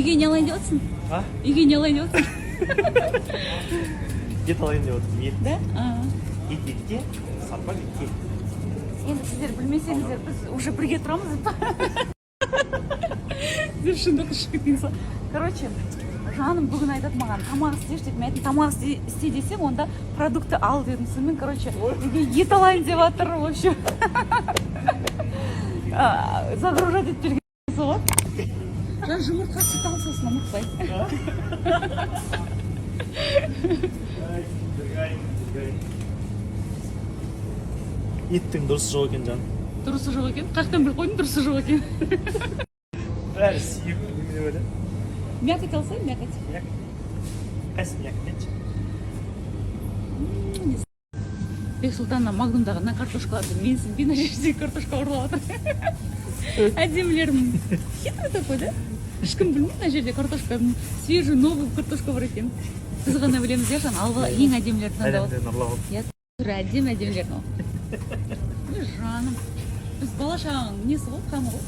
үйге не алайын деп отырсың? А? Үйге не алайын деп отырсың? Ет алайын деп отырмын. Ет. Да? Ет етке, сарпа етке. Енді сіздер білмесеңіздер, біз уже бірге тұрамыз. Сіздер шындық ішкетін сол. Короче, жаным бүгін айтады маған, тамақ істеші деп. Мен айтам, тамақ істе десем, онда продукты ал дедім. Сонымен, короче, үйге ет алайын деп жатыр, в общем. Загружать етіп жүрген сол ғой. Жан жұмыртқа сүт алсасын, ұмытпай. Еттің дұрысы жоқ екен, жан. Дұрысы жоқ екен? Қаяқтан біліп қойдың дұрысы жоқ екен? Бәрі сүйіп немене böyle. Мякоть алсай, мякоть. Қайсы мякоть? Бексұлтанна Магдумдағы мына картошкаларды менсінбей, мына жерде картошка ұрлап жатыр. Әдемілерім. Хитрый такой, да? Ешкім білмейді, мына жерде картошка, свежий, новый картошка бар екен. Біз ғана білеміз, я жан, алға ең әдемілерді таңдап отыр. Әлемден ұрлап. Я әдемілерін ол. Жаным, біз бала шағаның несі ғой, қамы ғой.